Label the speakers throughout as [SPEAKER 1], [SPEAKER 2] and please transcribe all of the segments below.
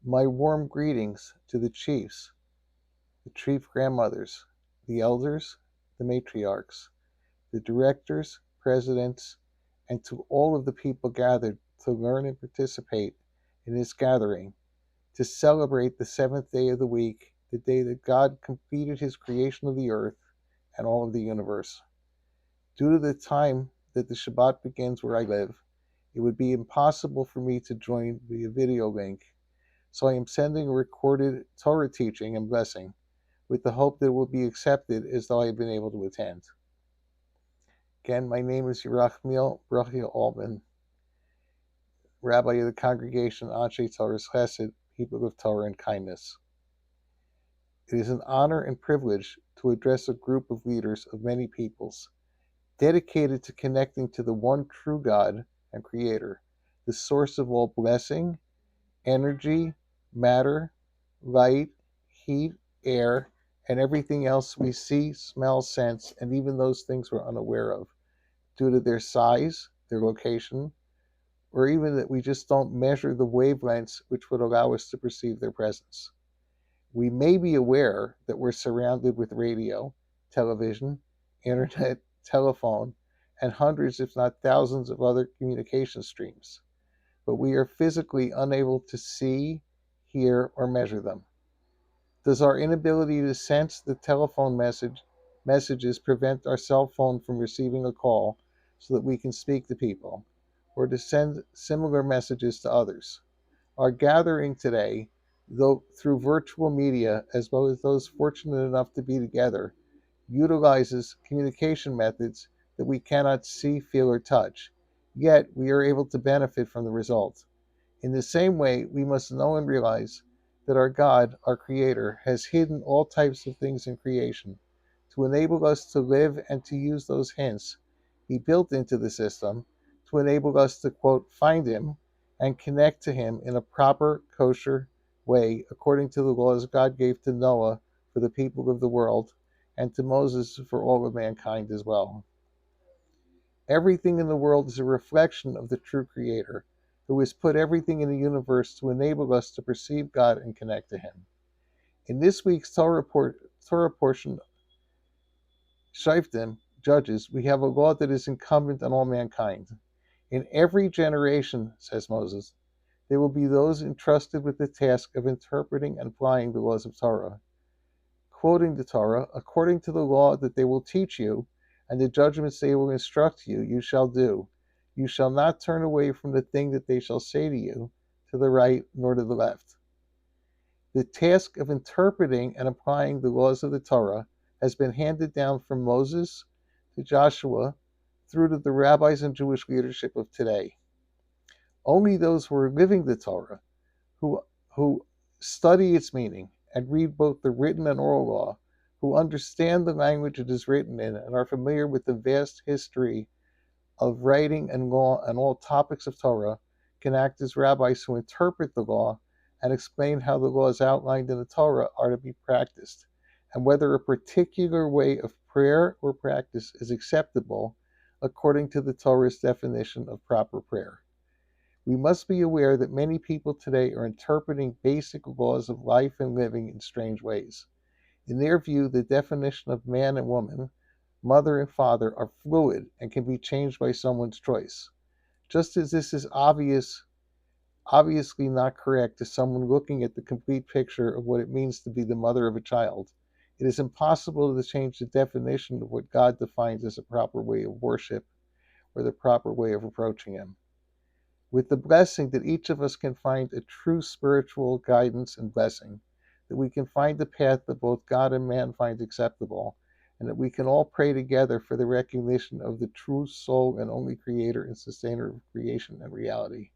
[SPEAKER 1] My warm greetings to the chiefs, the chief grandmothers, the elders, the matriarchs, the directors, presidents, and to all of the people gathered to learn and participate in this gathering to celebrate the seventh day of the week, the day that God completed his creation of the earth and all of the universe. Due to the time that the Shabbat begins where I live, it would be impossible for me to join via video link, so I am sending a recorded Torah teaching and blessing with the hope that it will be accepted as though I had been able to attend. Again, my name is Yerachmiel Brachia Altman, Rabbi of the congregation Anshe Torah's Chesed, People of Torah and Kindness. It is an honor and privilege to address a group of leaders of many peoples, dedicated to connecting to the one true God and Creator, the source of all blessing, energy, matter, light, heat, air, and everything else we see, smell, sense, and even those things we're unaware of, due to their size, their location, or even that we just don't measure the wavelengths which would allow us to perceive their presence. We may be aware that we're surrounded with radio, television, internet, telephone, and hundreds, if not thousands, of other communication streams, but we are physically unable to see, hear, or measure them. Does our inability to sense the telephone messages prevent our cell phone from receiving a call so that we can speak to people, or to send similar messages to others? Our gathering today, though through virtual media, as well as those fortunate enough to be together, utilizes communication methods that we cannot see, feel, or touch, yet we are able to benefit from the result. In the same way, we must know and realize that our God, our Creator, has hidden all types of things in creation to enable us to live and to use those hints He built into the system to enable us to, quote, find Him and connect to Him in a proper, kosher way according to the laws God gave to Noah for the people of the world and to Moses for all of mankind as well. Everything in the world is a reflection of the true Creator, who has put everything in the universe to enable us to perceive God and connect to Him. In this week's Torah portion, Shoftim, Judges, we have a law that is incumbent on all mankind. In every generation, says Moses, there will be those entrusted with the task of interpreting and applying the laws of Torah. Quoting the Torah, according to the law that they will teach you, and the judgments they will instruct you, you shall do. You shall not turn away from the thing that they shall say to you, to the right nor to the left. The task of interpreting and applying the laws of the Torah has been handed down from Moses to Joshua through to the rabbis and Jewish leadership of today. Only those who are living the Torah, who study its meaning and read both the written and oral law, who understand the language it is written in and are familiar with the vast history of writing and law and all topics of Torah, can act as rabbis who interpret the law and explain how the laws outlined in the Torah are to be practiced, and whether a particular way of prayer or practice is acceptable according to the Torah's definition of proper prayer. We must be aware that many people today are interpreting basic laws of life and living in strange ways. In their view, the definition of man and woman, mother and father, are fluid and can be changed by someone's choice. Just as this is obviously not correct to someone looking at the complete picture of what it means to be the mother of a child, it is impossible to change the definition of what God defines as a proper way of worship or the proper way of approaching Him. With the blessing that each of us can find a true spiritual guidance and blessing, that we can find the path that both God and man find acceptable, and that we can all pray together for the recognition of the true soul and only creator and sustainer of creation and reality.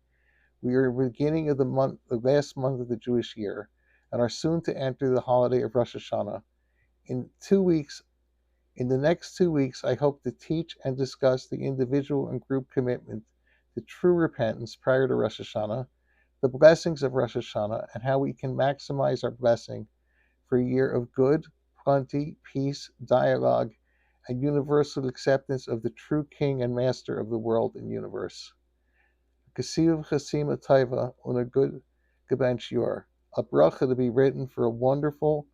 [SPEAKER 1] We are at the beginning of the last month of the Jewish year, and are soon to enter the holiday of Rosh Hashanah. In the next 2 weeks, I hope to teach and discuss the individual and group commitment to true repentance prior to Rosh Hashanah, the blessings of Rosh Hashanah, and how we can maximize our blessing for a year of good, plenty, peace, dialogue, and universal acceptance of the true King and Master of the world and universe. Kasiv Chasima Taiva on a good Gebench Yor. a bracha to be written for a wonderful,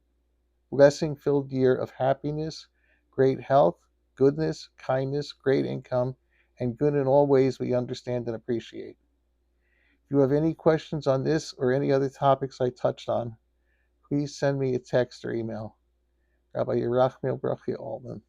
[SPEAKER 1] blessing-filled year of happiness, great health, goodness, kindness, great income, and good in all ways we understand and appreciate. If you have any questions on this or any other topics I touched on, please send me a text or email. Rabbi Yerachmiel Brachia Altman.